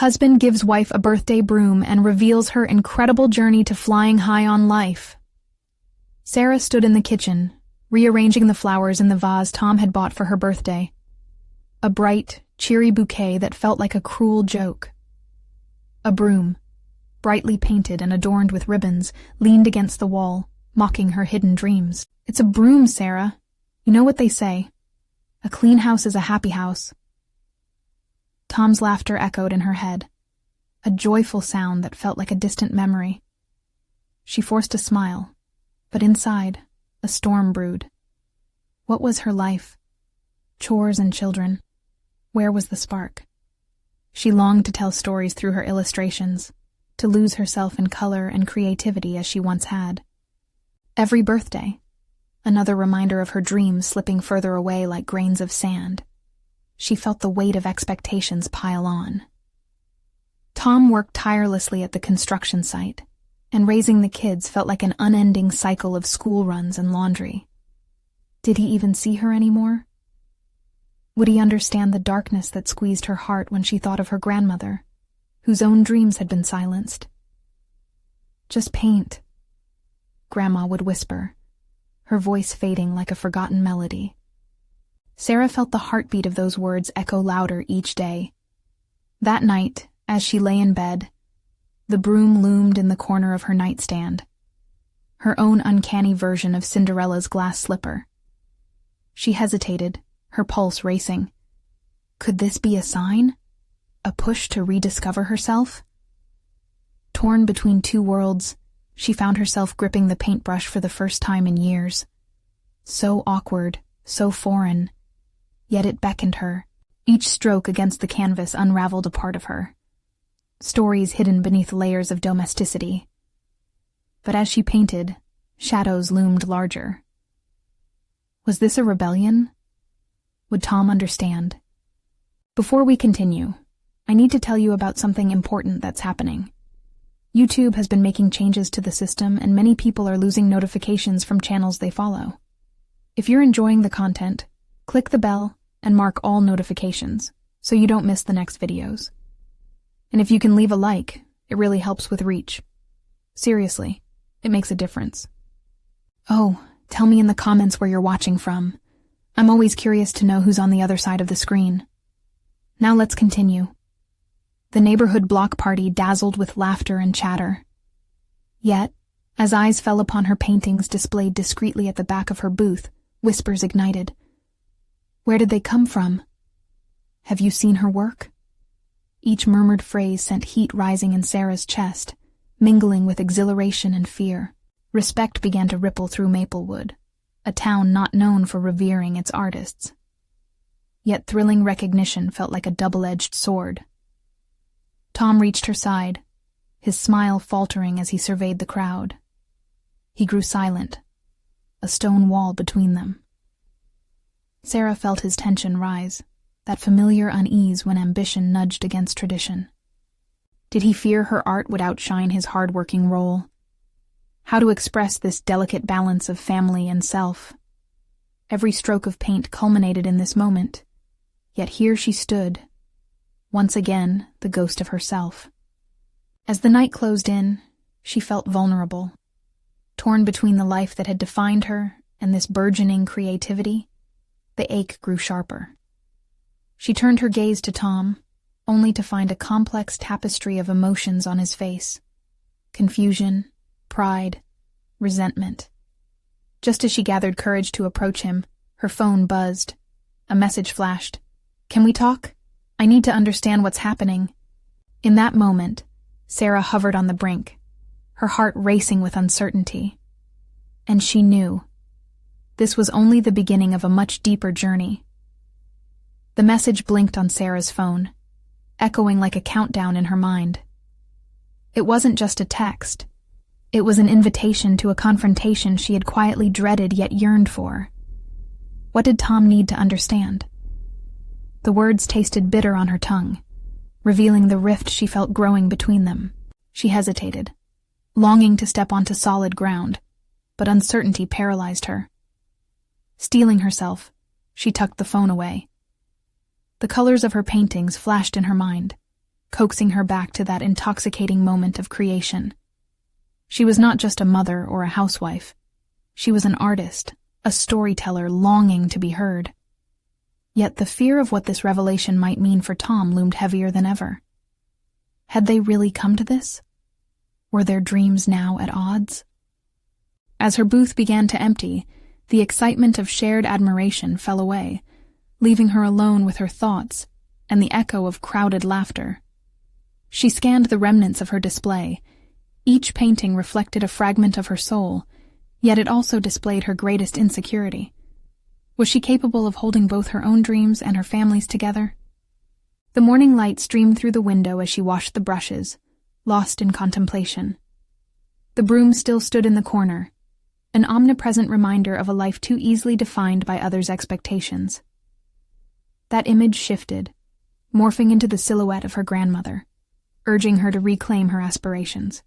Husband gives wife a birthday broom and reveals her incredible journey to flying high on life. Sarah stood in the kitchen, rearranging the flowers in the vase Tom had bought for her birthday. A bright, cheery bouquet that felt like a cruel joke. A broom, brightly painted and adorned with ribbons, leaned against the wall, mocking her hidden dreams. "It's a broom, Sarah. You know what they say. A clean house is a happy house." Tom's laughter echoed in her head, a joyful sound that felt like a distant memory. She forced a smile, but inside, a storm brewed. What was her life? Chores and children. Where was the spark? She longed to tell stories through her illustrations, to lose herself in color and creativity as she once had. Every birthday, another reminder of her dreams slipping further away like grains of sand. She felt the weight of expectations pile on. Tom worked tirelessly at the construction site, and raising the kids felt like an unending cycle of school runs and laundry. Did he even see her anymore? Would he understand the darkness that squeezed her heart when she thought of her grandmother, whose own dreams had been silenced? "Just paint," Grandma would whisper, her voice fading like a forgotten melody. Sarah felt the heartbeat of those words echo louder each day. That night, as she lay in bed, the broom loomed in the corner of her nightstand, her own uncanny version of Cinderella's glass slipper. She hesitated, her pulse racing. Could this be a sign? A push to rediscover herself? Torn between two worlds, she found herself gripping the paintbrush for the first time in years. So awkward, so foreign. Yet it beckoned her. Each stroke against the canvas unraveled a part of her. Stories hidden beneath layers of domesticity. But as she painted, shadows loomed larger. Was this a rebellion? Would Tom understand? Before we continue, I need to tell you about something important that's happening. YouTube has been making changes to the system, and many people are losing notifications from channels they follow. If you're enjoying the content, click the bell and mark all notifications so you don't miss the next videos. And if you can leave a like, it really helps with reach. Seriously, it makes a difference. Oh, tell me in the comments where you're watching from. I'm always curious to know who's on the other side of the screen. Now let's continue. The neighborhood block party dazzled with laughter and chatter. Yet, as eyes fell upon her paintings displayed discreetly at the back of her booth, whispers ignited. Where did they come from? Have you seen her work? Each murmured phrase sent heat rising in Sarah's chest, mingling with exhilaration and fear. Respect began to ripple through Maplewood, a town not known for revering its artists. Yet thrilling recognition felt like a double-edged sword. Tom reached her side, his smile faltering as he surveyed the crowd. He grew silent, a stone wall between them. Sarah felt his tension rise, that familiar unease when ambition nudged against tradition. Did he fear her art would outshine his hard-working role? How to express this delicate balance of family and self? Every stroke of paint culminated in this moment, yet here she stood, once again the ghost of herself. As the night closed in, she felt vulnerable, torn between the life that had defined her and this burgeoning creativity. The ache grew sharper. She turned her gaze to Tom, only to find a complex tapestry of emotions on his face. Confusion, pride, resentment. Just as she gathered courage to approach him, her phone buzzed. A message flashed. "Can we talk? I need to understand what's happening." In that moment, Sarah hovered on the brink, her heart racing with uncertainty. And she knew. This was only the beginning of a much deeper journey. The message blinked on Sarah's phone, echoing like a countdown in her mind. It wasn't just a text. It was an invitation to a confrontation she had quietly dreaded yet yearned for. What did Tom need to understand? The words tasted bitter on her tongue, revealing the rift she felt growing between them. She hesitated, longing to step onto solid ground, but uncertainty paralyzed her. Steeling herself, she tucked the phone away. The colors of her paintings flashed in her mind, coaxing her back to that intoxicating moment of creation. She was not just a mother or a housewife. She was an artist, a storyteller longing to be heard. Yet the fear of what this revelation might mean for Tom loomed heavier than ever. Had they really come to this? Were their dreams now at odds? As her booth began to empty, the excitement of shared admiration fell away, leaving her alone with her thoughts and the echo of crowded laughter. She scanned the remnants of her display. Each painting reflected a fragment of her soul, yet it also displayed her greatest insecurity. Was she capable of holding both her own dreams and her family's together? The morning light streamed through the window as she washed the brushes, lost in contemplation. The broom still stood in the corner, an omnipresent reminder of a life too easily defined by others' expectations. That image shifted, morphing into the silhouette of her grandmother, urging her to reclaim her aspirations.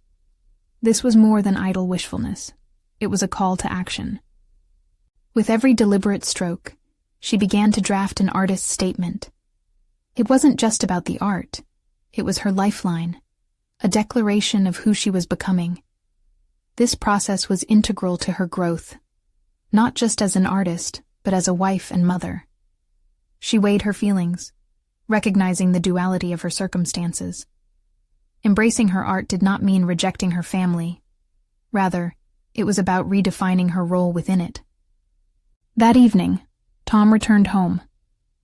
This was more than idle wishfulness. It was a call to action. With every deliberate stroke, she began to draft an artist's statement. It wasn't just about the art. It was her lifeline, a declaration of who she was becoming. This process was integral to her growth, not just as an artist, but as a wife and mother. She weighed her feelings, recognizing the duality of her circumstances. Embracing her art did not mean rejecting her family. Rather, it was about redefining her role within it. That evening, Tom returned home,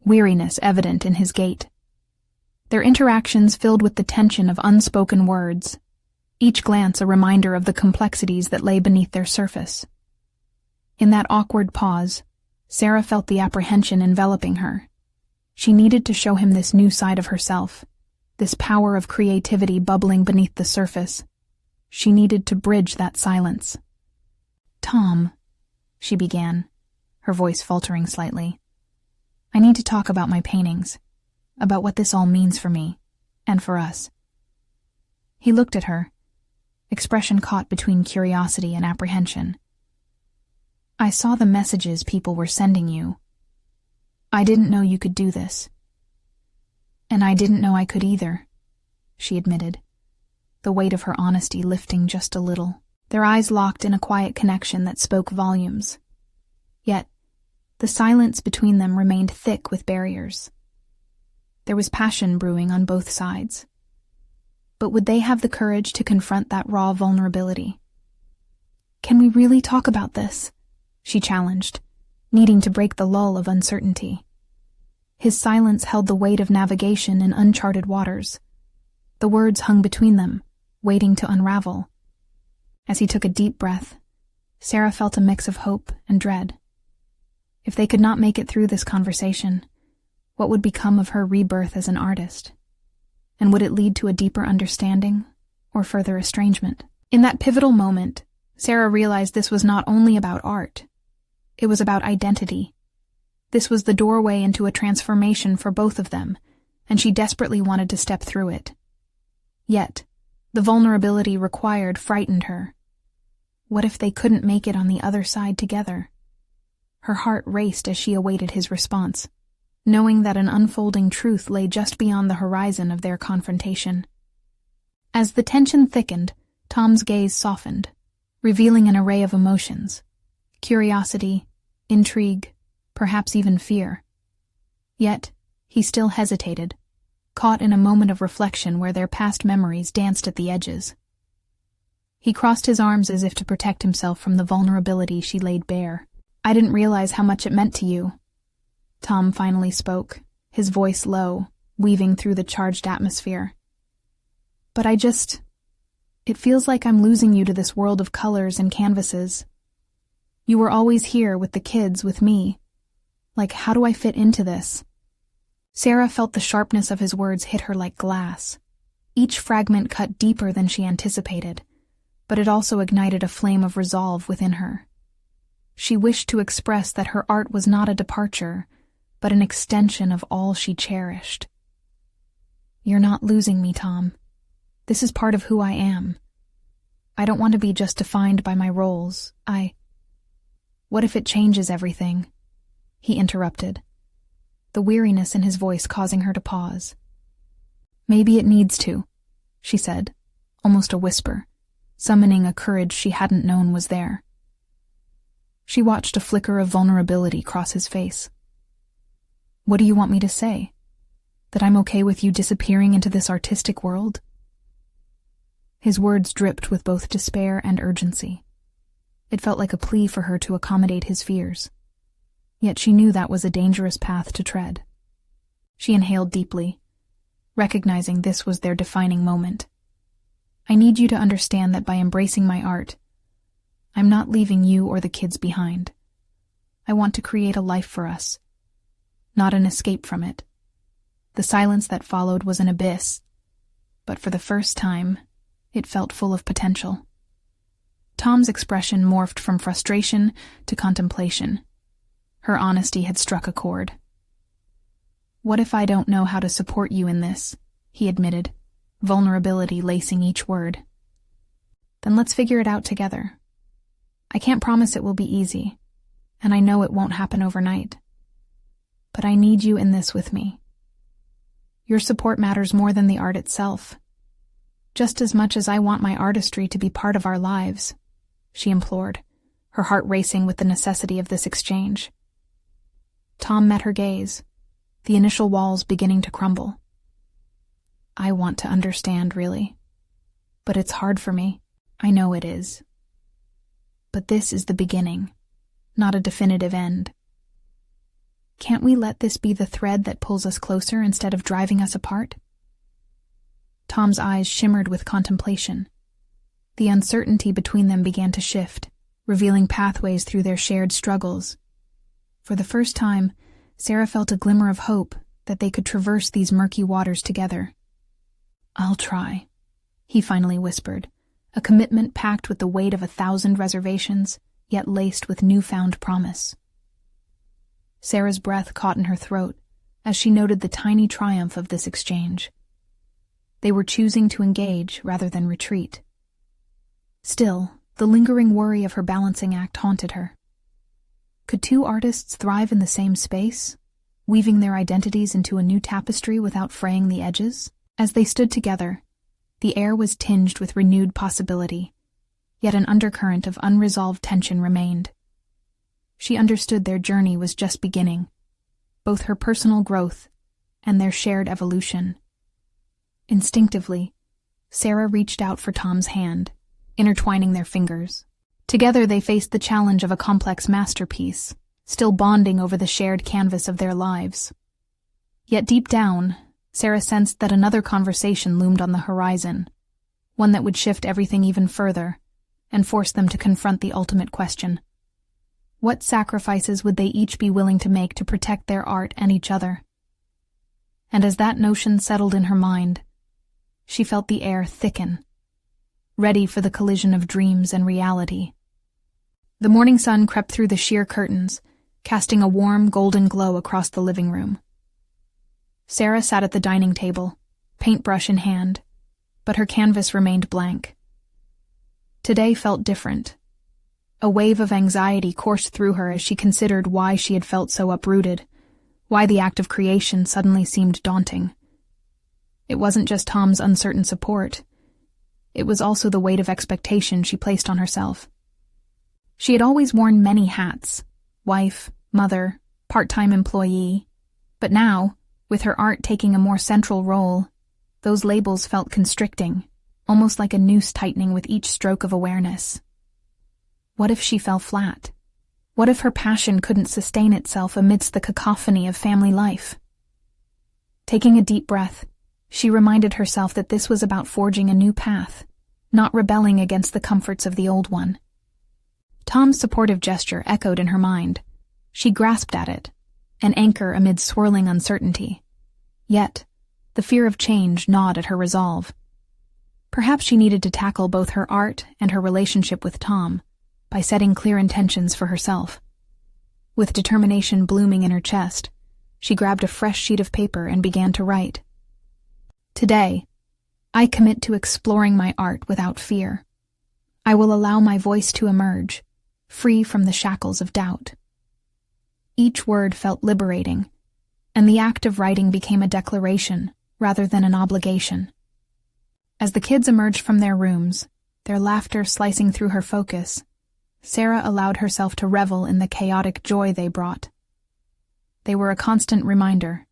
weariness evident in his gait. Their interactions filled with the tension of unspoken words, each glance a reminder of the complexities that lay beneath their surface. In that awkward pause, Sarah felt the apprehension enveloping her. She needed to show him this new side of herself, this power of creativity bubbling beneath the surface. She needed to bridge that silence. "Tom," she began, her voice faltering slightly, "I need to talk about my paintings, about what this all means for me, and for us." He looked at her, expression caught between curiosity and apprehension. "I saw the messages people were sending you. I didn't know you could do this." "And I didn't know I could either," she admitted, the weight of her honesty lifting just a little. Their eyes locked in a quiet connection that spoke volumes. Yet, the silence between them remained thick with barriers. There was passion brewing on both sides. But would they have the courage to confront that raw vulnerability? "Can we really talk about this?" she challenged, needing to break the lull of uncertainty. His silence held the weight of navigation in uncharted waters. The words hung between them, waiting to unravel. As he took a deep breath, Sarah felt a mix of hope and dread. If they could not make it through this conversation, what would become of her rebirth as an artist? And would it lead to a deeper understanding or further estrangement? In that pivotal moment, Sarah realized this was not only about art. It was about identity. This was the doorway into a transformation for both of them, and she desperately wanted to step through it. Yet, the vulnerability required frightened her. What if they couldn't make it on the other side together? Her heart raced as she awaited his response, knowing that an unfolding truth lay just beyond the horizon of their confrontation. As the tension thickened, Tom's gaze softened, revealing an array of emotions: curiosity, intrigue, perhaps even fear. Yet, he still hesitated, caught in a moment of reflection where their past memories danced at the edges. He crossed his arms as if to protect himself from the vulnerability she laid bare. "I didn't realize how much it meant to you," Tom finally spoke, his voice low, weaving through the charged atmosphere. "But it feels like I'm losing you to this world of colors and canvases. You were always here with the kids, with me. Like, how do I fit into this?" Sarah felt the sharpness of his words hit her like glass. Each fragment cut deeper than she anticipated, but it also ignited a flame of resolve within her. She wished to express that her art was not a departure, but an extension of all she cherished. "You're not losing me, Tom. This is part of who I am. I don't want to be just defined by my roles. What if it changes everything?" He interrupted, the weariness in his voice causing her to pause. Maybe it needs to, she said, almost a whisper, summoning a courage she hadn't known was there. She watched a flicker of vulnerability cross his face. What do you want me to say? That I'm okay with you disappearing into this artistic world? His words dripped with both despair and urgency. It felt like a plea for her to accommodate his fears. Yet she knew that was a dangerous path to tread. She inhaled deeply, recognizing this was their defining moment. I need you to understand that by embracing my art, I'm not leaving you or the kids behind. I want to create a life for us, not an escape from it. The silence that followed was an abyss, but for the first time, it felt full of potential. Tom's expression morphed from frustration to contemplation. Her honesty had struck a chord. What if I don't know how to support you in this? He admitted, vulnerability lacing each word. Then let's figure it out together. I can't promise it will be easy, and I know it won't happen overnight. But I need you in this with me. Your support matters more than the art itself. Just as much as I want my artistry to be part of our lives, she implored, her heart racing with the necessity of this exchange. Tom met her gaze, the initial walls beginning to crumble. I want to understand, really. But it's hard for me. I know it is. But this is the beginning, not a definitive end. Can't we let this be the thread that pulls us closer instead of driving us apart? Tom's eyes shimmered with contemplation. The uncertainty between them began to shift, revealing pathways through their shared struggles. For the first time, Sarah felt a glimmer of hope that they could traverse these murky waters together. I'll try, he finally whispered, a commitment packed with the weight of 1,000 reservations, yet laced with newfound promise. Sarah's breath caught in her throat as she noted the tiny triumph of this exchange. They were choosing to engage rather than retreat. Still, the lingering worry of her balancing act haunted her. Could two artists thrive in the same space, weaving their identities into a new tapestry without fraying the edges? As they stood together, the air was tinged with renewed possibility, yet an undercurrent of unresolved tension remained. She understood their journey was just beginning, both her personal growth and their shared evolution. Instinctively, Sarah reached out for Tom's hand, intertwining their fingers. Together they faced the challenge of a complex masterpiece, still bonding over the shared canvas of their lives. Yet deep down, Sarah sensed that another conversation loomed on the horizon, one that would shift everything even further and force them to confront the ultimate question. What sacrifices would they each be willing to make to protect their art and each other? And as that notion settled in her mind, she felt the air thicken, ready for the collision of dreams and reality. The morning sun crept through the sheer curtains, casting a warm, golden glow across the living room. Sarah sat at the dining table, paintbrush in hand, but her canvas remained blank. Today felt different. A wave of anxiety coursed through her as she considered why she had felt so uprooted, why the act of creation suddenly seemed daunting. It wasn't just Tom's uncertain support. It was also the weight of expectation she placed on herself. She had always worn many hats: wife, mother, part-time employee. But now, with her art taking a more central role, those labels felt constricting, almost like a noose tightening with each stroke of awareness. What if she fell flat? What if her passion couldn't sustain itself amidst the cacophony of family life? Taking a deep breath, she reminded herself that this was about forging a new path, not rebelling against the comforts of the old one. Tom's supportive gesture echoed in her mind. She grasped at it, an anchor amid swirling uncertainty. Yet, the fear of change gnawed at her resolve. Perhaps she needed to tackle both her art and her relationship with Tom by setting clear intentions for herself. With determination blooming in her chest, she grabbed a fresh sheet of paper and began to write. Today, I commit to exploring my art without fear. I will allow my voice to emerge, free from the shackles of doubt. Each word felt liberating, and the act of writing became a declaration, rather than an obligation. As the kids emerged from their rooms, their laughter slicing through her focus, Sarah allowed herself to revel in the chaotic joy they brought. They were a constant reminder,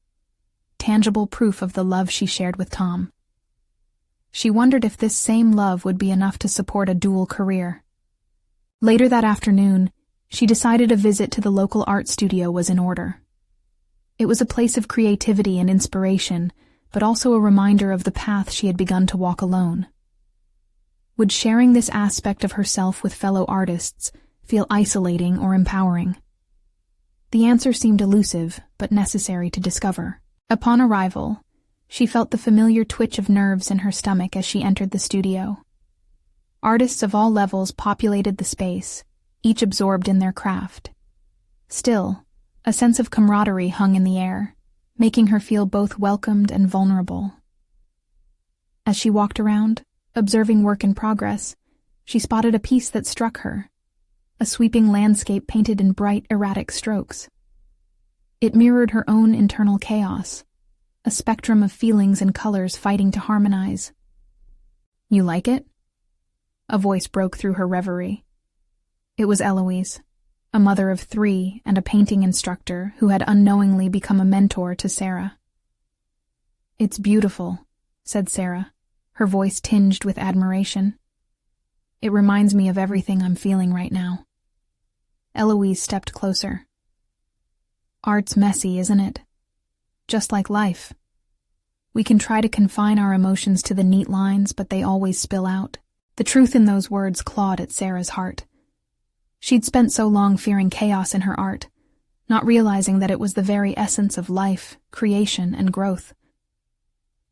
tangible proof of the love she shared with Tom. She wondered if this same love would be enough to support a dual career. Later that afternoon, she decided a visit to the local art studio was in order. It was a place of creativity and inspiration, but also a reminder of the path she had begun to walk alone. Would sharing this aspect of herself with fellow artists feel isolating or empowering? The answer seemed elusive, but necessary to discover. Upon arrival, she felt the familiar twitch of nerves in her stomach as she entered the studio. Artists of all levels populated the space, each absorbed in their craft. Still, a sense of camaraderie hung in the air, making her feel both welcomed and vulnerable. As she walked around, observing work in progress, she spotted a piece that struck her, a sweeping landscape painted in bright, erratic strokes. It mirrored her own internal chaos, a spectrum of feelings and colors fighting to harmonize. "You like it?" A voice broke through her reverie. It was Eloise, a mother of 3 and a painting instructor who had unknowingly become a mentor to Sarah. "It's beautiful," said Sarah, her voice tinged with admiration. "It reminds me of everything I'm feeling right now." Eloise stepped closer. "Art's messy, isn't it? Just like life. We can try to confine our emotions to the neat lines, but they always spill out." The truth in those words clawed at Sarah's heart. She'd spent so long fearing chaos in her art, not realizing that it was the very essence of life, creation, and growth.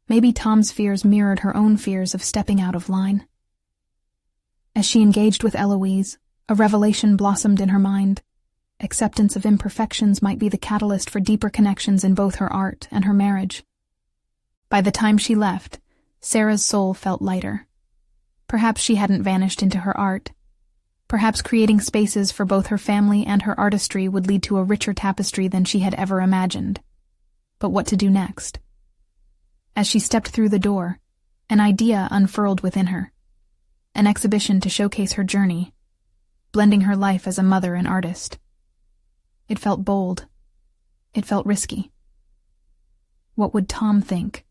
Maybe Tom's fears mirrored her own fears of stepping out of line. As she engaged with Eloise, a revelation blossomed in her mind. Acceptance of imperfections might be the catalyst for deeper connections in both her art and her marriage. By the time she left, Sarah's soul felt lighter. Perhaps she hadn't vanished into her art. Perhaps creating spaces for both her family and her artistry would lead to a richer tapestry than she had ever imagined. But what to do next? As she stepped through the door, an idea unfurled within her. An exhibition to showcase her journey, blending her life as a mother and artist. It felt bold. It felt risky. What would Tom think?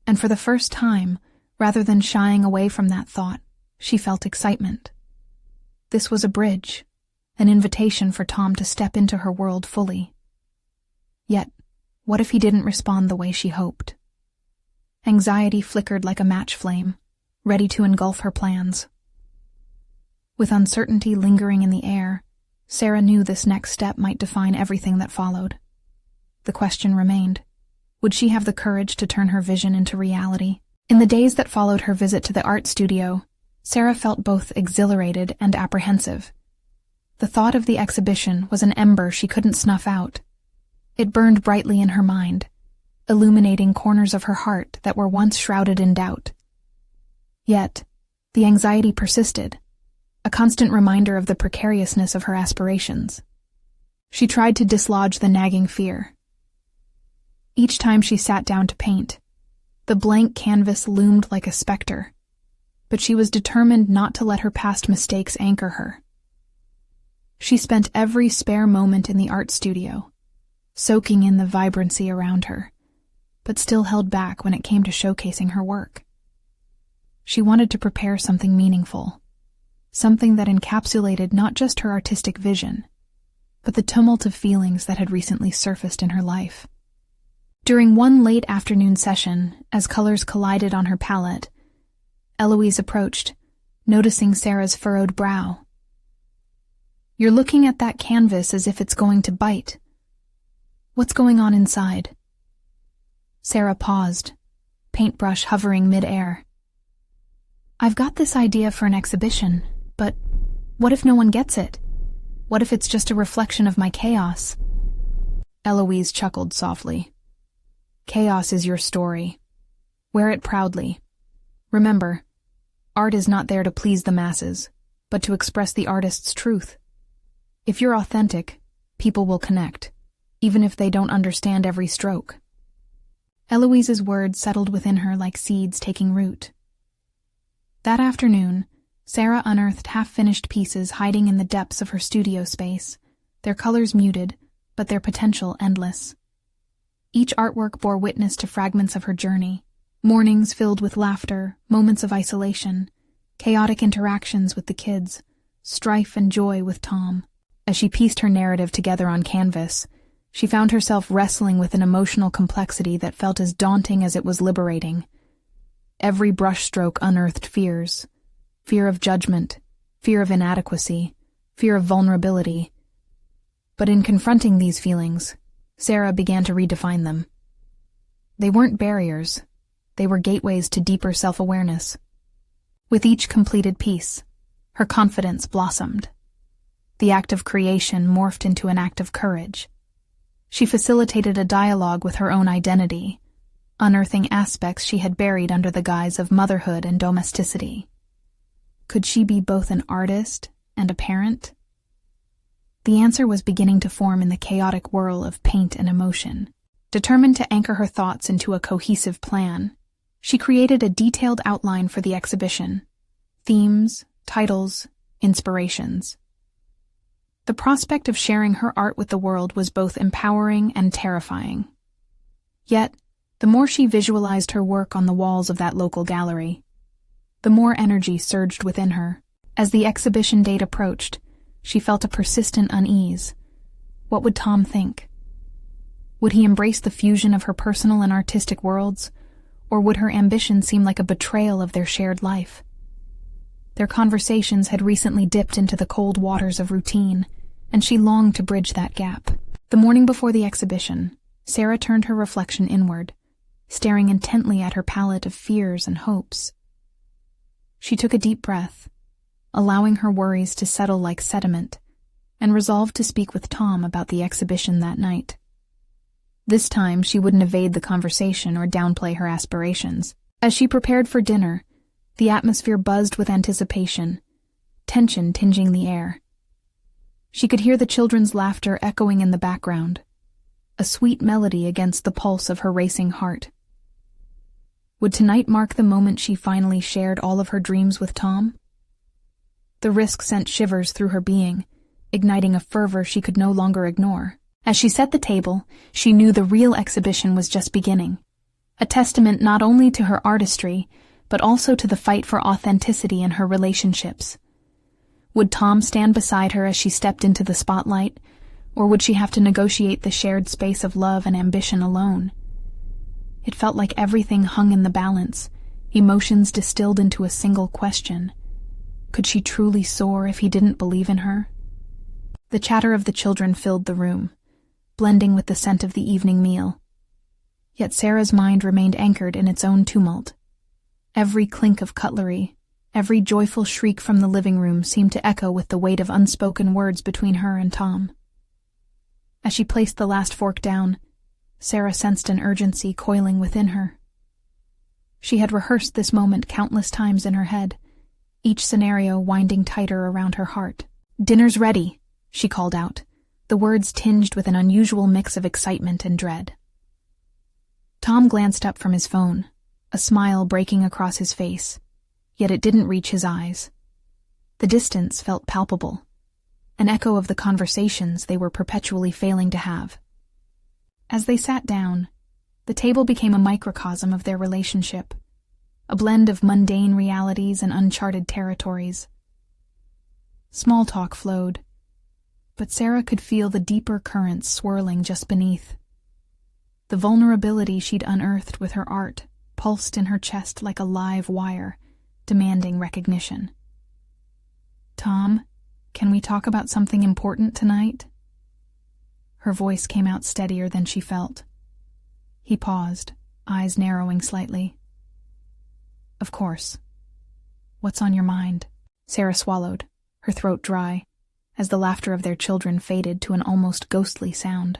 And for the first time, rather than shying away from that thought, she felt excitement. This was a bridge, an invitation for Tom to step into her world fully. Yet, what if he didn't respond the way she hoped? Anxiety flickered like a match flame, ready to engulf her plans. With uncertainty lingering in the air, Sarah knew this next step might define everything that followed. The question remained, would she have the courage to turn her vision into reality? In the days that followed her visit to the art studio, Sarah felt both exhilarated and apprehensive. The thought of the exhibition was an ember she couldn't snuff out. It burned brightly in her mind, illuminating corners of her heart that were once shrouded in doubt. Yet, the anxiety persisted, a constant reminder of the precariousness of her aspirations. She tried to dislodge the nagging fear. Each time she sat down to paint, the blank canvas loomed like a specter, but she was determined not to let her past mistakes anchor her. She spent every spare moment in the art studio, soaking in the vibrancy around her, but still held back when it came to showcasing her work. She wanted to prepare something meaningful, something that encapsulated not just her artistic vision, but the tumult of feelings that had recently surfaced in her life. During one late afternoon session, as colors collided on her palette, Eloise approached, noticing Sarah's furrowed brow. "You're looking at that canvas as if it's going to bite. What's going on inside?" Sarah paused, paintbrush hovering mid-air. "I've got this idea for an exhibition, but what if no one gets it? What if it's just a reflection of my chaos?" Eloise chuckled softly. "Chaos is your story. Wear it proudly. Remember, art is not there to please the masses, but to express the artist's truth. If you're authentic, people will connect, even if they don't understand every stroke." Eloise's words settled within her like seeds taking root. That afternoon, Sarah unearthed half-finished pieces hiding in the depths of her studio space, their colors muted, but their potential endless. Each artwork bore witness to fragments of her journey, mornings filled with laughter, moments of isolation, chaotic interactions with the kids, strife and joy with Tom. As she pieced her narrative together on canvas, she found herself wrestling with an emotional complexity that felt as daunting as it was liberating. Every brushstroke unearthed fears: fear of judgment, fear of inadequacy, fear of vulnerability. But in confronting these feelings, Sarah began to redefine them. They weren't barriers, they were gateways to deeper self-awareness. With each completed piece, her confidence blossomed. The act of creation morphed into an act of courage. She facilitated a dialogue with her own identity, unearthing aspects she had buried under the guise of motherhood and domesticity. Could she be both an artist and a parent? The answer was beginning to form in the chaotic whirl of paint and emotion. Determined to anchor her thoughts into a cohesive plan, she created a detailed outline for the exhibition: themes, titles, inspirations. The prospect of sharing her art with the world was both empowering and terrifying. Yet, the more she visualized her work on the walls of that local gallery, the more energy surged within her. As the exhibition date approached, she felt a persistent unease. What would Tom think? Would he embrace the fusion of her personal and artistic worlds, or would her ambition seem like a betrayal of their shared life? Their conversations had recently dipped into the cold waters of routine, and she longed to bridge that gap. The morning before the exhibition, Sarah turned her reflection inward, staring intently at her palette of fears and hopes. She took a deep breath, allowing her worries to settle like sediment, and resolved to speak with Tom about the exhibition that night. This time, she wouldn't evade the conversation or downplay her aspirations. As she prepared for dinner, the atmosphere buzzed with anticipation, tension tinging the air. She could hear the children's laughter echoing in the background, a sweet melody against the pulse of her racing heart. Would tonight mark the moment she finally shared all of her dreams with Tom? The risk sent shivers through her being, igniting a fervor she could no longer ignore. As she set the table, she knew the real exhibition was just beginning, a testament not only to her artistry, but also to the fight for authenticity in her relationships. Would Tom stand beside her as she stepped into the spotlight, or would she have to negotiate the shared space of love and ambition alone? It felt like everything hung in the balance, emotions distilled into a single question. Could she truly soar if he didn't believe in her? The chatter of the children filled the room, blending with the scent of the evening meal. Yet Sarah's mind remained anchored in its own tumult. Every clink of cutlery, every joyful shriek from the living room seemed to echo with the weight of unspoken words between her and Tom. As she placed the last fork down, Sarah sensed an urgency coiling within her. She had rehearsed this moment countless times in her head, each scenario winding tighter around her heart. "Dinner's ready," she called out, the words tinged with an unusual mix of excitement and dread. Tom glanced up from his phone, a smile breaking across his face, yet it didn't reach his eyes. The distance felt palpable, an echo of the conversations they were perpetually failing to have. As they sat down, the table became a microcosm of their relationship, a blend of mundane realities and uncharted territories. Small talk flowed, but Sarah could feel the deeper currents swirling just beneath. The vulnerability she'd unearthed with her art pulsed in her chest like a live wire, demanding recognition. "Tom, can we talk about something important tonight?" Her voice came out steadier than she felt. He paused, eyes narrowing slightly. "Of course. What's on your mind?" Sarah swallowed, her throat dry, as the laughter of their children faded to an almost ghostly sound.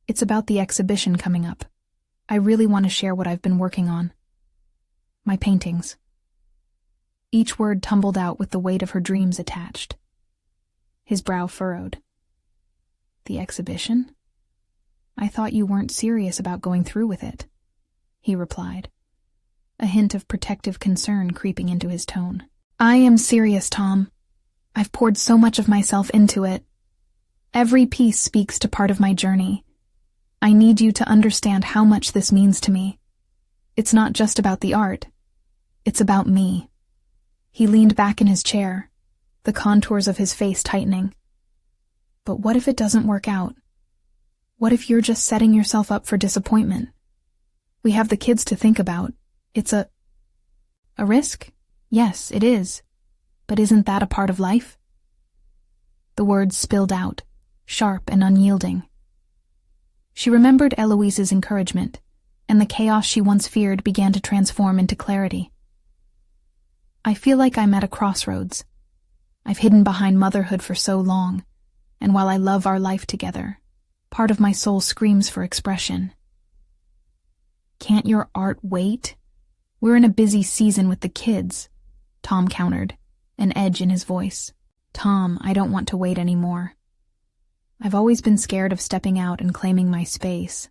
"It's about the exhibition coming up. I really want to share what I've been working on. My paintings." Each word tumbled out with the weight of her dreams attached. His brow furrowed. "The exhibition?" I thought you weren't serious about going through with it, he replied, a hint of protective concern creeping into his tone. I am serious, Tom. I've poured so much of myself into it. Every piece speaks to part of my journey. I need you to understand how much this means to me. It's not just about the art. It's about me. He leaned back in his chair, the contours of his face tightening. But what if it doesn't work out? What if you're just setting yourself up for disappointment? We have the kids to think about. It's a risk? Yes, it is. But isn't that a part of life? The words spilled out, sharp and unyielding. She remembered Eloise's encouragement, and the chaos she once feared began to transform into clarity. I feel like I'm at a crossroads. I've hidden behind motherhood for so long, and while I love our life together, part of my soul screams for expression. Can't your art wait? We're in a busy season with the kids, Tom countered, an edge in his voice. Tom, I don't want to wait anymore. I've always been scared of stepping out and claiming my space,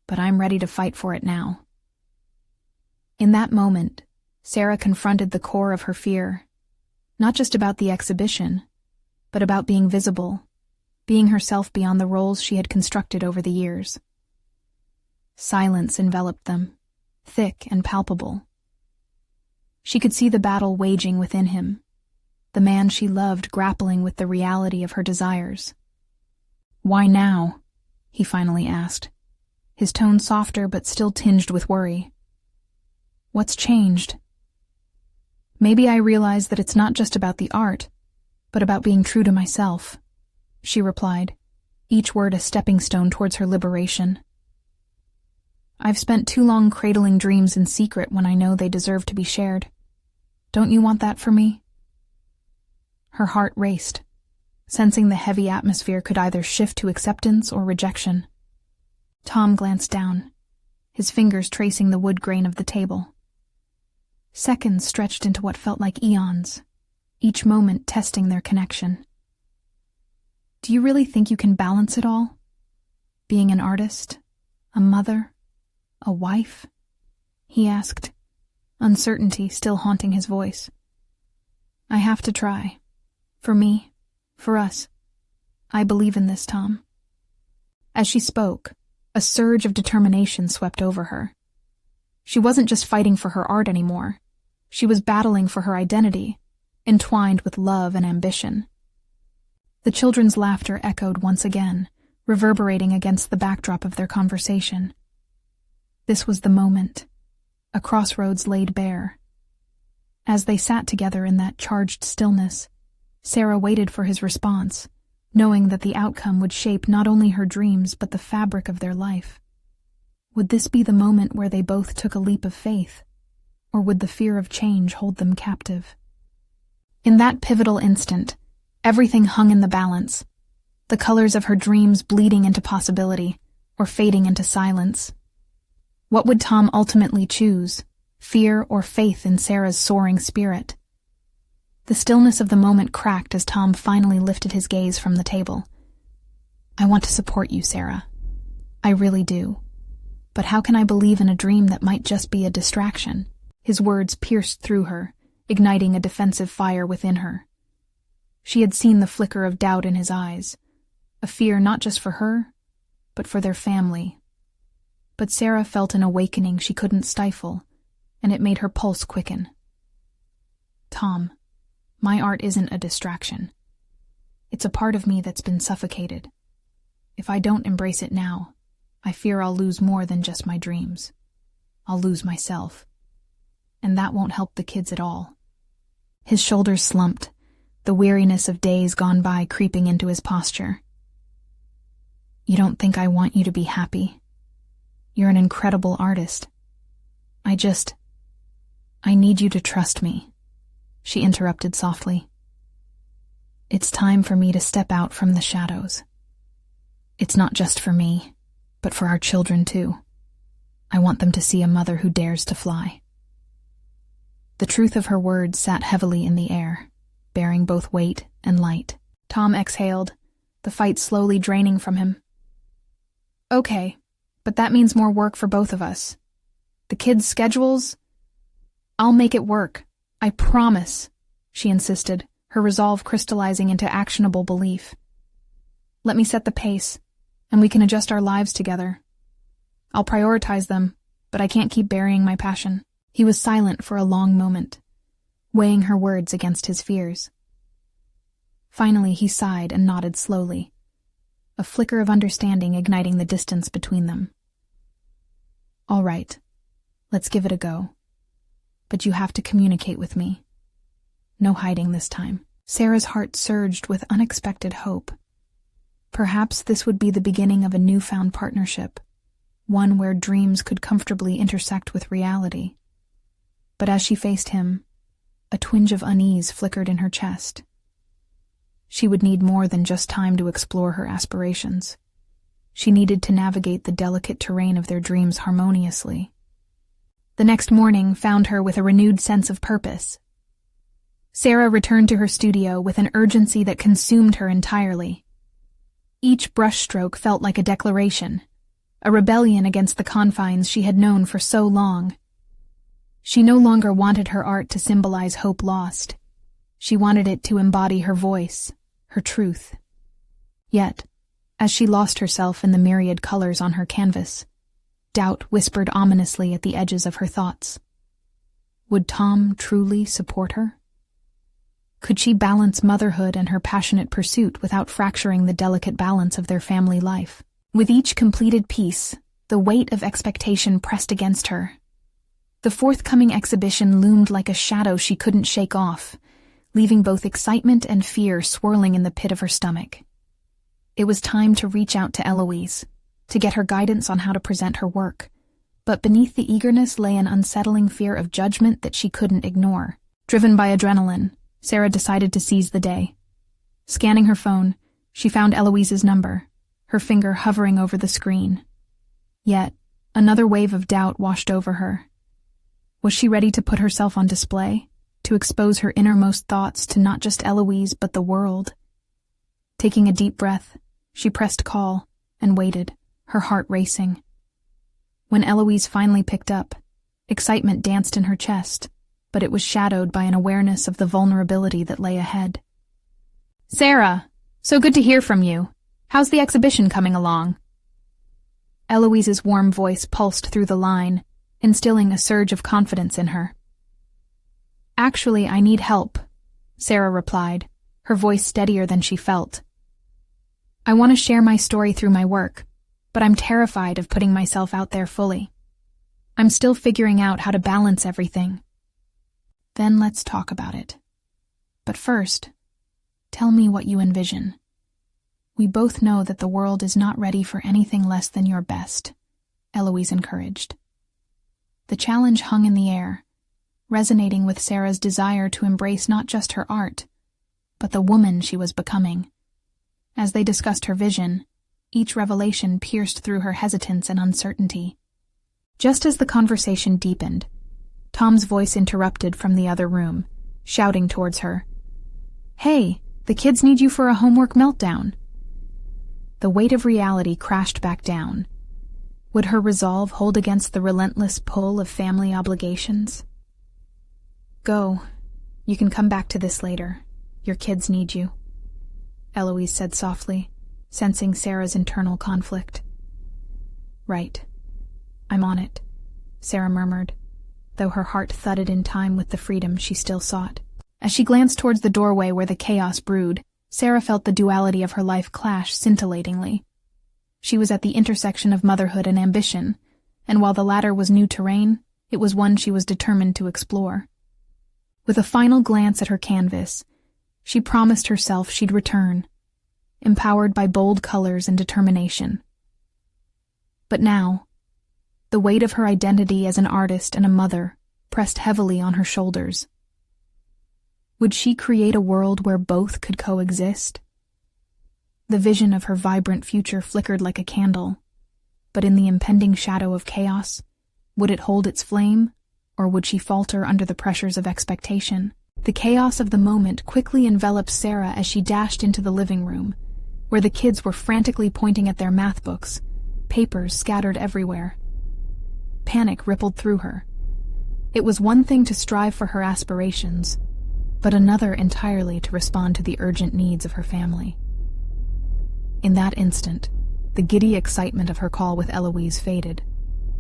but I'm ready to fight for it now. In that moment, Sarah confronted the core of her fear, not just about the exhibition, but about being visible, being herself beyond the roles she had constructed over the years. Silence enveloped them, thick and palpable. She could see the battle waging within him, the man she loved grappling with the reality of her desires. Why now? He finally asked, his tone softer but still tinged with worry. What's changed? Maybe I realize that it's not just about the art, but about being true to myself, she replied, each word a stepping stone towards her liberation. I've spent too long cradling dreams in secret when I know they deserve to be shared. Don't you want that for me? Her heart raced, sensing the heavy atmosphere could either shift to acceptance or rejection. Tom glanced down, his fingers tracing the wood grain of the table. Seconds stretched into what felt like eons, each moment testing their connection. Do you really think you can balance it all? Being an artist, a mother, a wife? He asked, uncertainty still haunting his voice. I have to try. For me, for us. I believe in this, Tom. As she spoke, a surge of determination swept over her. She wasn't just fighting for her art anymore. She was battling for her identity, entwined with love and ambition. The children's laughter echoed once again, reverberating against the backdrop of their conversation. This was the moment, a crossroads laid bare. As they sat together in that charged stillness, Sarah waited for his response, knowing that the outcome would shape not only her dreams but the fabric of their life. Would this be the moment where they both took a leap of faith, or would the fear of change hold them captive? In that pivotal instant, everything hung in the balance, the colors of her dreams bleeding into possibility, or fading into silence. What would Tom ultimately choose, fear or faith in Sarah's soaring spirit? The stillness of the moment cracked as Tom finally lifted his gaze from the table. I want to support you, Sarah. I really do. But how can I believe in a dream that might just be a distraction? His words pierced through her, igniting a defensive fire within her. She had seen the flicker of doubt in his eyes, a fear not just for her, but for their family. But Sarah felt an awakening she couldn't stifle, and it made her pulse quicken. Tom, my art isn't a distraction. It's a part of me that's been suffocated. If I don't embrace it now, I fear I'll lose more than just my dreams. I'll lose myself. And that won't help the kids at all. His shoulders slumped, the weariness of days gone by creeping into his posture. You don't think I want you to be happy? You're an incredible artist. I need you to trust me, she interrupted softly. It's time for me to step out from the shadows. It's not just for me, but for our children too. I want them to see a mother who dares to fly. The truth of her words sat heavily in the air, bearing both weight and light. Tom exhaled, the fight slowly draining from him. Okay, but that means more work for both of us. The kids' schedules? I'll make it work. I promise, she insisted, her resolve crystallizing into actionable belief. Let me set the pace, and we can adjust our lives together. I'll prioritize them, but I can't keep burying my passion. He was silent for a long moment, weighing her words against his fears. Finally, he sighed and nodded slowly, a flicker of understanding igniting the distance between them. All right, let's give it a go. But you have to communicate with me. No hiding this time. Sarah's heart surged with unexpected hope. Perhaps this would be the beginning of a newfound partnership, one where dreams could comfortably intersect with reality. But as she faced him, a twinge of unease flickered in her chest. She would need more than just time to explore her aspirations. She needed to navigate the delicate terrain of their dreams harmoniously. The next morning found her with a renewed sense of purpose. Sarah returned to her studio with an urgency that consumed her entirely. Each brushstroke felt like a declaration, a rebellion against the confines she had known for so long. She no longer wanted her art to symbolize hope lost. She wanted it to embody her voice, her truth. Yet, as she lost herself in the myriad colors on her canvas, doubt whispered ominously at the edges of her thoughts. Would Tom truly support her? Could she balance motherhood and her passionate pursuit without fracturing the delicate balance of their family life? With each completed piece, the weight of expectation pressed against her. The forthcoming exhibition loomed like a shadow she couldn't shake off, leaving both excitement and fear swirling in the pit of her stomach. It was time to reach out to Eloise, to get her guidance on how to present her work. But beneath the eagerness lay an unsettling fear of judgment that she couldn't ignore. Driven by adrenaline, Sarah decided to seize the day. Scanning her phone, she found Eloise's number, her finger hovering over the screen. Yet, another wave of doubt washed over her. Was she ready to put herself on display, to expose her innermost thoughts to not just Eloise but the world? Taking a deep breath, she pressed call and waited, her heart racing. When Eloise finally picked up, excitement danced in her chest, but it was shadowed by an awareness of the vulnerability that lay ahead. "Sarah, so good to hear from you. How's the exhibition coming along?" Eloise's warm voice pulsed through the line, instilling a surge of confidence in her. "Actually, I need help," Sarah replied, her voice steadier than she felt. "I want to share my story through my work, but I'm terrified of putting myself out there fully. I'm still figuring out how to balance everything." "Then let's talk about it. But first, tell me what you envision. We both know that the world is not ready for anything less than your best," Eloise encouraged. The challenge hung in the air, resonating with Sarah's desire to embrace not just her art, but the woman she was becoming. As they discussed her vision, each revelation pierced through her hesitance and uncertainty. Just as the conversation deepened, Tom's voice interrupted from the other room, shouting towards her, "Hey, the kids need you for a homework meltdown." The weight of reality crashed back down. Would her resolve hold against the relentless pull of family obligations? "Go. You can come back to this later. Your kids need you," Eloise said softly, sensing Sarah's internal conflict. "Right. I'm on it," Sarah murmured, though her heart thudded in time with the freedom she still sought. As she glanced towards the doorway where the chaos brewed, Sarah felt the duality of her life clash scintillatingly. She was at the intersection of motherhood and ambition, and while the latter was new terrain, it was one she was determined to explore. With a final glance at her canvas, she promised herself she'd return, empowered by bold colors and determination. But now, the weight of her identity as an artist and a mother pressed heavily on her shoulders. Would she create a world where both could coexist? The vision of her vibrant future flickered like a candle, but in the impending shadow of chaos, would it hold its flame, or would she falter under the pressures of expectation? The chaos of the moment quickly enveloped Sarah as she dashed into the living room, where the kids were frantically pointing at their math books, papers scattered everywhere. Panic rippled through her. It was one thing to strive for her aspirations, but another entirely to respond to the urgent needs of her family. In that instant, the giddy excitement of her call with Eloise faded,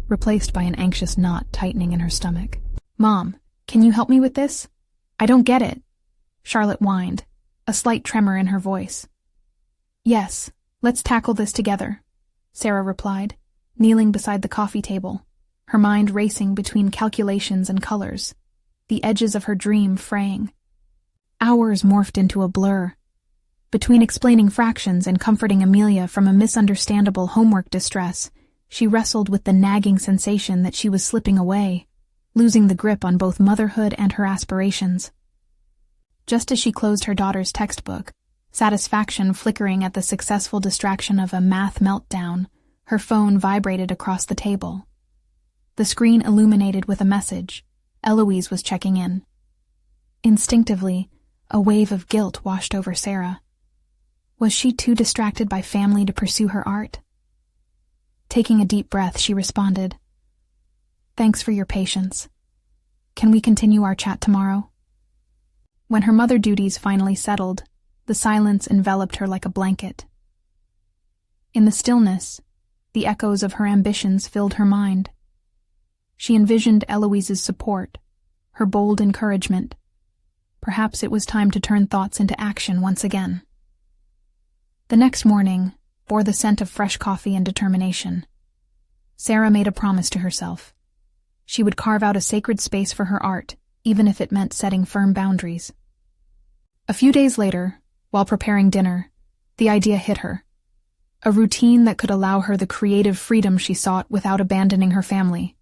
replaced by an anxious knot tightening in her stomach. "Mom, can you help me with this? I don't get it," Charlotte whined, a slight tremor in her voice. "Yes, let's tackle this together," Sarah replied, kneeling beside the coffee table, her mind racing between calculations and colors, the edges of her dream fraying. Hours morphed into a blur. Between explaining fractions and comforting Amelia from a misunderstandable homework distress, she wrestled with the nagging sensation that she was slipping away, losing the grip on both motherhood and her aspirations. Just as she closed her daughter's textbook, satisfaction flickering at the successful distraction of a math meltdown, her phone vibrated across the table. The screen illuminated with a message. Eloise was checking in. Instinctively, a wave of guilt washed over Sarah. Was she too distracted by family to pursue her art? Taking a deep breath, she responded, "Thanks for your patience. Can we continue our chat tomorrow?" When her mother duties finally settled, the silence enveloped her like a blanket. In the stillness, the echoes of her ambitions filled her mind. She envisioned Eloise's support, her bold encouragement. Perhaps it was time to turn thoughts into action once again. The next morning bore the scent of fresh coffee and determination. Sarah made a promise to herself. She would carve out a sacred space for her art, even if it meant setting firm boundaries. A few days later, while preparing dinner, the idea hit her. A routine that could allow her the creative freedom she sought without abandoning her family.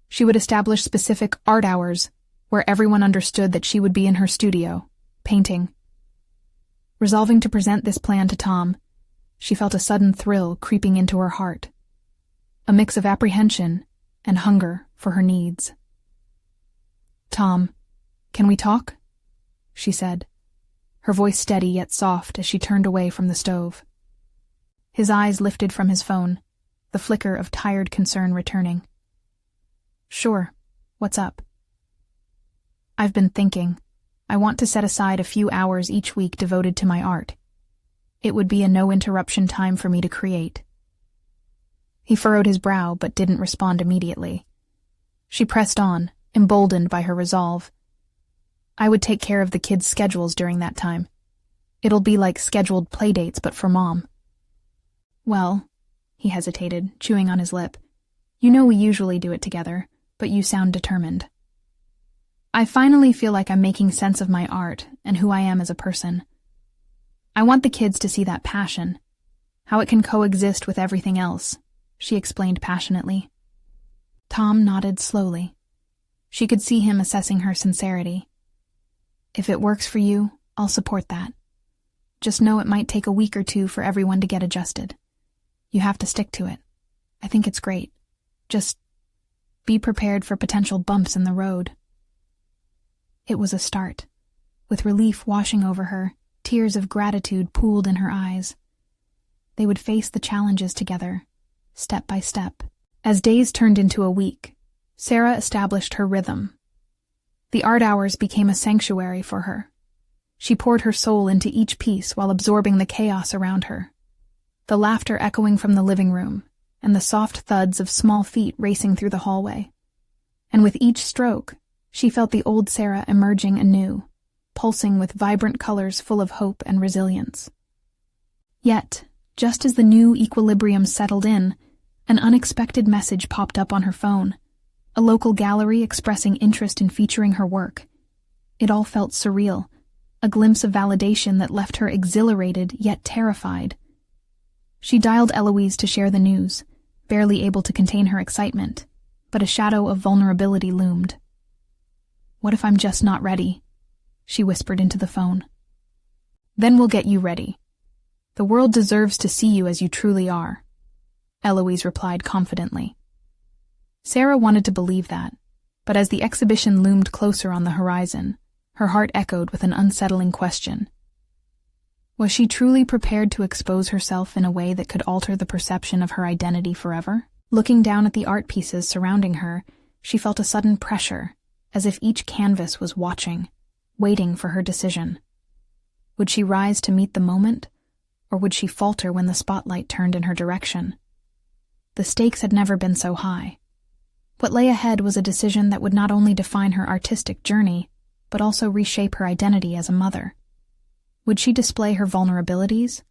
She would establish specific art hours where everyone understood that she would be in her studio, painting. Resolving to present this plan to Tom, she felt a sudden thrill creeping into her heart, a mix of apprehension and hunger for her needs. "Tom, can we talk?" she said, her voice steady yet soft as she turned away from the stove. His eyes lifted from his phone, the flicker of tired concern returning. "Sure, what's up?" "I've been thinking. I want to set aside a few hours each week devoted to my art. It would be a no-interruption time for me to create." He furrowed his brow but didn't respond immediately. She pressed on, emboldened by her resolve. "I would take care of the kids' schedules during that time. It'll be like scheduled playdates but for Mom." "Well," he hesitated, chewing on his lip, "you know we usually do it together, but you sound determined." "I finally feel like I'm making sense of my art and who I am as a person. I want the kids to see that passion, how it can coexist with everything else," she explained passionately. Tom nodded slowly. She could see him assessing her sincerity. "If it works for you, I'll support that. Just know it might take a week or two for everyone to get adjusted. You have to stick to it. I think it's great. Just be prepared for potential bumps in the road." It was a start. With relief washing over her, tears of gratitude pooled in her eyes. They would face the challenges together, step by step. As days turned into a week, Sarah established her rhythm. The art hours became a sanctuary for her. She poured her soul into each piece while absorbing the chaos around her. The laughter echoing from the living room, and the soft thuds of small feet racing through the hallway. And with each stroke, she felt the old Sarah emerging anew, pulsing with vibrant colors full of hope and resilience. Yet, just as the new equilibrium settled in, an unexpected message popped up on her phone, a local gallery expressing interest in featuring her work. It all felt surreal, a glimpse of validation that left her exhilarated yet terrified. She dialed Eloise to share the news, barely able to contain her excitement, but a shadow of vulnerability loomed. "What if I'm just not ready?" she whispered into the phone. "Then we'll get you ready. The world deserves to see you as you truly are," Eloise replied confidently. Sarah wanted to believe that, but as the exhibition loomed closer on the horizon, her heart echoed with an unsettling question. Was she truly prepared to expose herself in a way that could alter the perception of her identity forever? Looking down at the art pieces surrounding her, she felt a sudden pressure, as if each canvas was watching, waiting for her decision. Would she rise to meet the moment, or would she falter when the spotlight turned in her direction? The stakes had never been so high. What lay ahead was a decision that would not only define her artistic journey, but also reshape her identity as a mother. Would she display her vulnerabilities,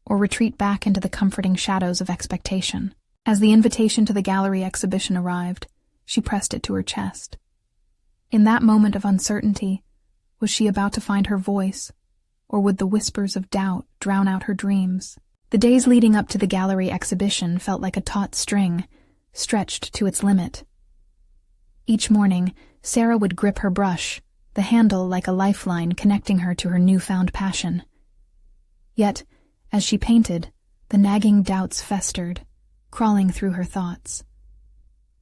or retreat back into the comforting shadows of expectation? As the invitation to the gallery exhibition arrived, she pressed it to her chest. In that moment of uncertainty, was she about to find her voice, or would the whispers of doubt drown out her dreams? The days leading up to the gallery exhibition felt like a taut string, stretched to its limit. Each morning, Sarah would grip her brush, the handle like a lifeline connecting her to her newfound passion. Yet, as she painted, the nagging doubts festered, crawling through her thoughts.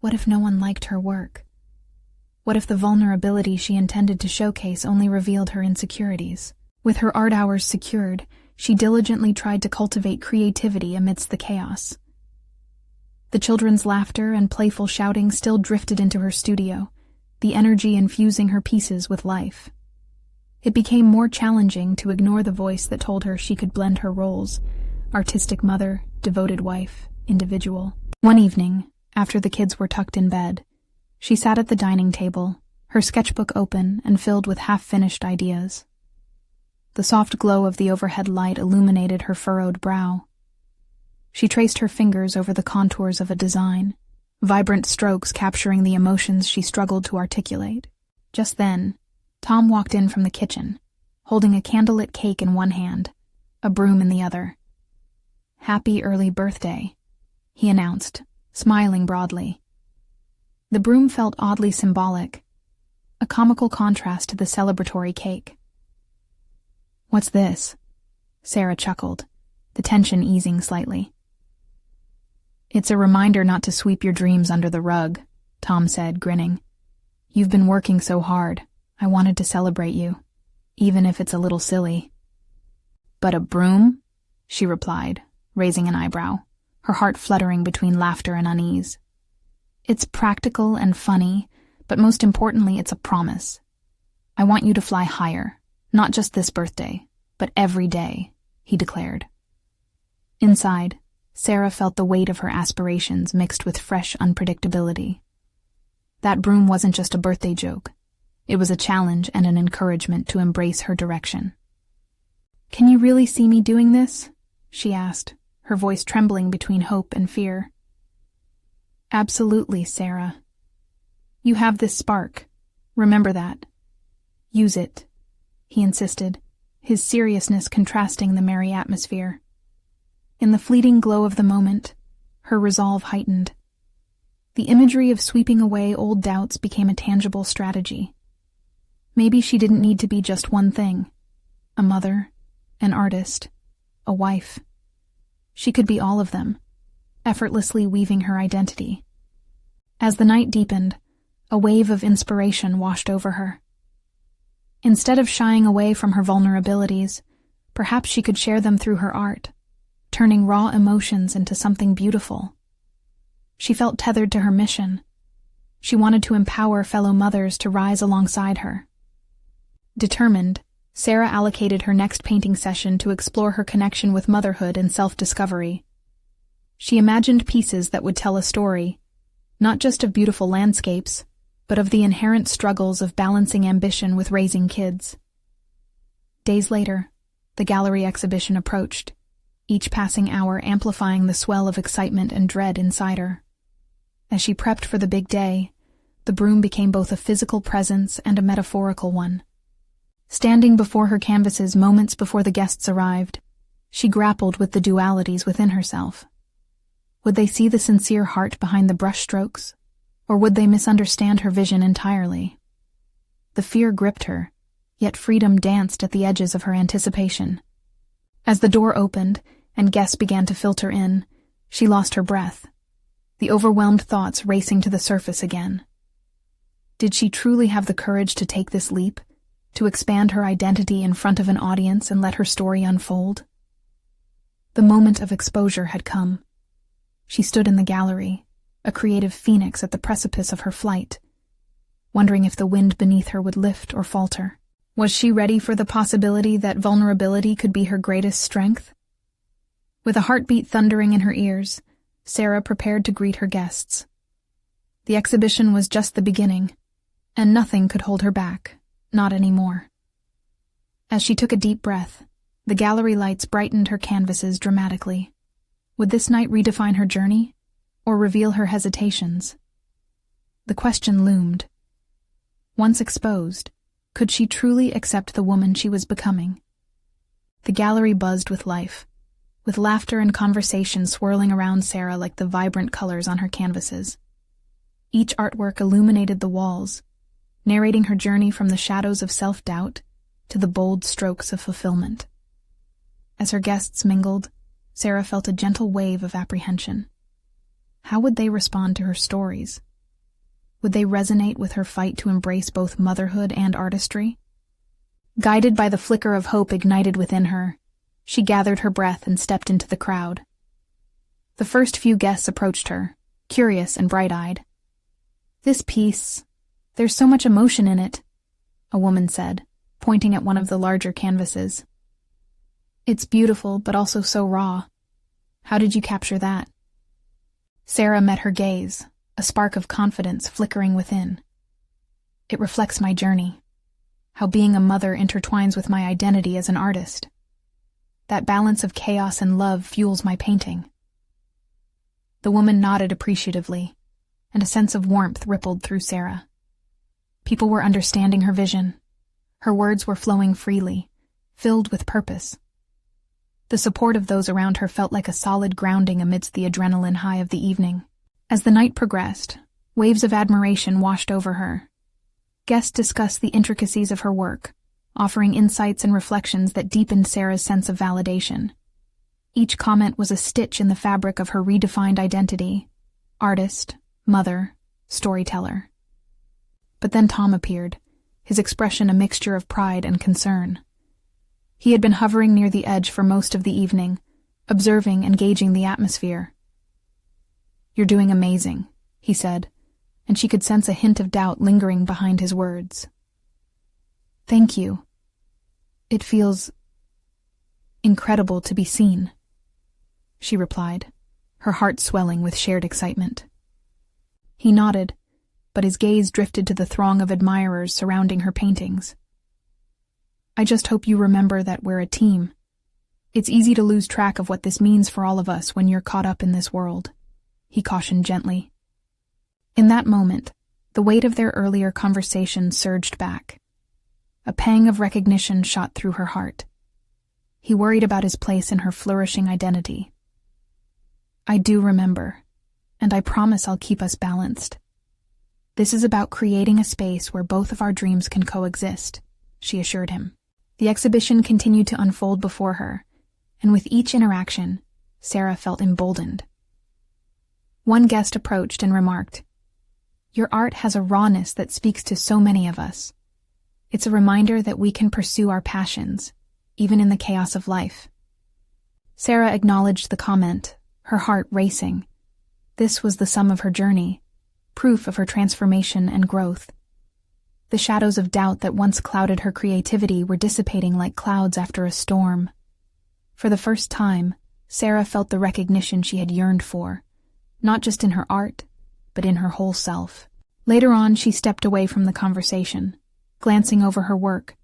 What if no one liked her work? What if the vulnerability she intended to showcase only revealed her insecurities? With her art hours secured, she diligently tried to cultivate creativity amidst the chaos. The children's laughter and playful shouting still drifted into her studio, the energy infusing her pieces with life. It became more challenging to ignore the voice that told her she could blend her roles: artistic mother, devoted wife, individual. One evening, after the kids were tucked in bed, she sat at the dining table, her sketchbook open and filled with half-finished ideas. The soft glow of the overhead light illuminated her furrowed brow. She traced her fingers over the contours of a design, vibrant strokes capturing the emotions she struggled to articulate. Just then, Tom walked in from the kitchen, holding a candlelit cake in one hand, a broom in the other. "Happy early birthday," he announced, smiling broadly. The broom felt oddly symbolic, a comical contrast to the celebratory cake. "What's this?" Sarah chuckled, the tension easing slightly. "It's a reminder not to sweep your dreams under the rug," Tom said, grinning. "You've been working so hard. I wanted to celebrate you, even if it's a little silly." "But a broom?" she replied, raising an eyebrow, her heart fluttering between laughter and unease. "It's practical and funny, but most importantly, it's a promise. I want you to fly higher, not just this birthday, but every day," he declared. Inside, Sarah felt the weight of her aspirations mixed with fresh unpredictability. That broom wasn't just a birthday joke. It was a challenge and an encouragement to embrace her direction. "Can you really see me doing this?" she asked, her voice trembling between hope and fear. "Absolutely, Sarah. You have this spark. Remember that. Use it," he insisted, his seriousness contrasting the merry atmosphere. In the fleeting glow of the moment, her resolve heightened. The imagery of sweeping away old doubts became a tangible strategy. Maybe she didn't need to be just one thing: a mother, an artist, a wife. She could be all of them, effortlessly weaving her identity. As the night deepened, a wave of inspiration washed over her. Instead of shying away from her vulnerabilities, perhaps she could share them through her art, turning raw emotions into something beautiful. She felt tethered to her mission. She wanted to empower fellow mothers to rise alongside her. Determined, Sarah allocated her next painting session to explore her connection with motherhood and self-discovery. She imagined pieces that would tell a story, not just of beautiful landscapes, but of the inherent struggles of balancing ambition with raising kids. Days later, the gallery exhibition approached, each passing hour amplifying the swell of excitement and dread inside her. As she prepped for the big day, the broom became both a physical presence and a metaphorical one. Standing before her canvases moments before the guests arrived, she grappled with the dualities within herself. Would they see the sincere heart behind the brushstrokes, or would they misunderstand her vision entirely? The fear gripped her, yet freedom danced at the edges of her anticipation. As the door opened and guests began to filter in, she lost her breath, the overwhelmed thoughts racing to the surface again. Did she truly have the courage to take this leap, to expand her identity in front of an audience and let her story unfold? The moment of exposure had come. She stood in the gallery, a creative phoenix at the precipice of her flight, wondering if the wind beneath her would lift or falter. Was she ready for the possibility that vulnerability could be her greatest strength? With a heartbeat thundering in her ears, Sarah prepared to greet her guests. The exhibition was just the beginning, and nothing could hold her back, not anymore. As she took a deep breath, the gallery lights brightened her canvases dramatically. Would this night redefine her journey, or reveal her hesitations? The question loomed. Once exposed, could she truly accept the woman she was becoming? The gallery buzzed with life, with laughter and conversation swirling around Sarah like the vibrant colors on her canvases. Each artwork illuminated the walls, narrating her journey from the shadows of self-doubt to the bold strokes of fulfillment. As her guests mingled, Sarah felt a gentle wave of apprehension. How would they respond to her stories? Would they resonate with her fight to embrace both motherhood and artistry? Guided by the flicker of hope ignited within her, she gathered her breath and stepped into the crowd. The first few guests approached her, curious and bright-eyed. "This piece, there's so much emotion in it," a woman said, pointing at one of the larger canvases. "It's beautiful, but also so raw. How did you capture that?" Sarah met her gaze, a spark of confidence flickering within. "It reflects my journey, how being a mother intertwines with my identity as an artist. That balance of chaos and love fuels my painting." The woman nodded appreciatively, and a sense of warmth rippled through Sarah. People were understanding her vision. Her words were flowing freely, filled with purpose. The support of those around her felt like a solid grounding amidst the adrenaline high of the evening. As the night progressed, waves of admiration washed over her. Guests discussed the intricacies of her work, offering insights and reflections that deepened Sarah's sense of validation. Each comment was a stitch in the fabric of her redefined identity: artist, mother, storyteller. But then Tom appeared, his expression a mixture of pride and concern. He had been hovering near the edge for most of the evening, observing and gauging the atmosphere. "You're doing amazing," he said, and she could sense a hint of doubt lingering behind his words. "Thank you. It feels incredible to be seen," she replied, her heart swelling with shared excitement. He nodded, but his gaze drifted to the throng of admirers surrounding her paintings. "I just hope you remember that we're a team. It's easy to lose track of what this means for all of us when you're caught up in this world," he cautioned gently. In that moment, the weight of their earlier conversation surged back. A pang of recognition shot through her heart. He worried about his place in her flourishing identity. "I do remember, and I promise I'll keep us balanced. This is about creating a space where both of our dreams can coexist," she assured him. The exhibition continued to unfold before her, and with each interaction, Sarah felt emboldened. One guest approached and remarked, "Your art has a rawness that speaks to so many of us. It's a reminder that we can pursue our passions, even in the chaos of life." Sarah acknowledged the comment, her heart racing. This was the sum of her journey, proof of her transformation and growth. The shadows of doubt that once clouded her creativity were dissipating like clouds after a storm. For the first time, Sarah felt the recognition she had yearned for, not just in her art, but in her whole self. Later on, she stepped away from the conversation, glancing over her work,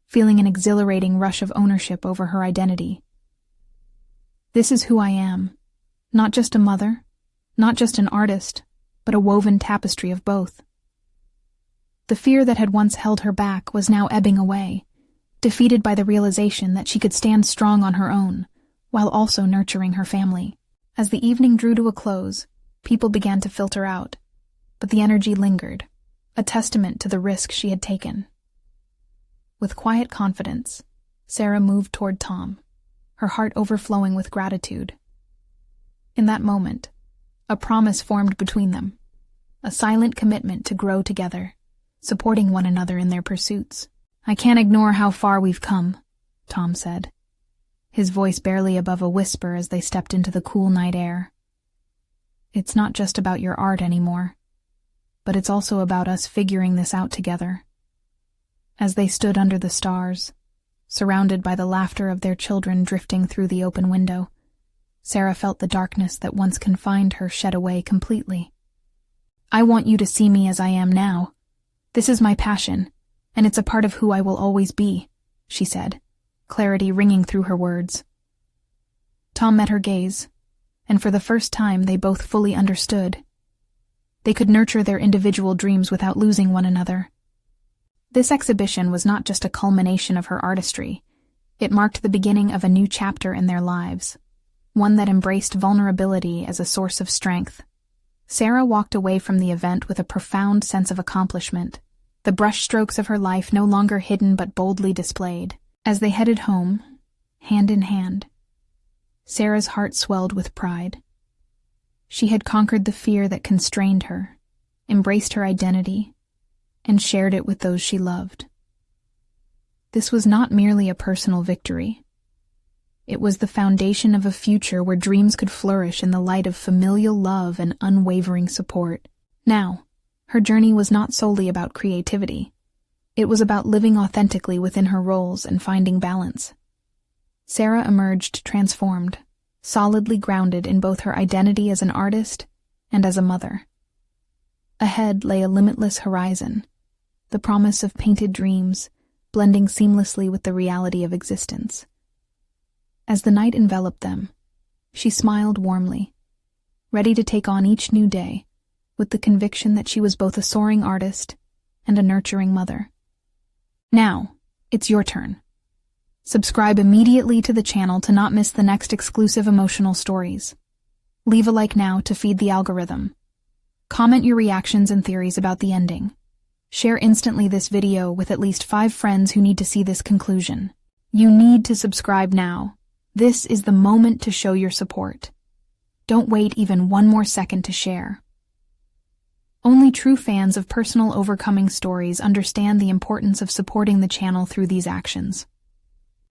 feeling an exhilarating rush of ownership over her identity. "This is who I am, not just a mother, not just an artist, but a woven tapestry of both." The fear that had once held her back was now ebbing away, defeated by the realization that she could stand strong on her own, while also nurturing her family. As the evening drew to a close, people began to filter out, but the energy lingered, a testament to the risk she had taken. With quiet confidence, Sarah moved toward Tom, her heart overflowing with gratitude. In that moment, a promise formed between them, a silent commitment to grow together, supporting one another in their pursuits. I can't ignore how far we've come, Tom said, his voice barely above a whisper as they stepped into the cool night air. It's not just about your art anymore, but it's also about us figuring this out together. As they stood under the stars, surrounded by the laughter of their children drifting through the open window, Sarah felt the darkness that once confined her shed away completely. I want you to see me as I am now. This is my passion, and it's a part of who I will always be, she said, clarity ringing through her words. Tom met her gaze, and for the first time they both fully understood. They could nurture their individual dreams without losing one another. This exhibition was not just a culmination of her artistry. It marked the beginning of a new chapter in their lives, one that embraced vulnerability as a source of strength. Sarah walked away from the event with a profound sense of accomplishment, the brushstrokes of her life no longer hidden but boldly displayed. As they headed home, hand in hand, Sarah's heart swelled with pride. She had conquered the fear that constrained her, embraced her identity, and shared it with those she loved. This was not merely a personal victory. It was the foundation of a future where dreams could flourish in the light of familial love and unwavering support. Now, her journey was not solely about creativity. It was about living authentically within her roles and finding balance. Sarah emerged transformed, solidly grounded in both her identity as an artist and as a mother. Ahead lay a limitless horizon, the promise of painted dreams, blending seamlessly with the reality of existence. As the night enveloped them, she smiled warmly, ready to take on each new day, with the conviction that she was both a soaring artist and a nurturing mother. Now, it's your turn. Subscribe immediately to the channel to not miss the next exclusive emotional stories. Leave a like now to feed the algorithm. Comment your reactions and theories about the ending. Share instantly this video with at least 5 friends who need to see this conclusion. You need to subscribe now. This is the moment to show your support. Don't wait even one more second to share. Only true fans of personal overcoming stories understand the importance of supporting the channel through these actions.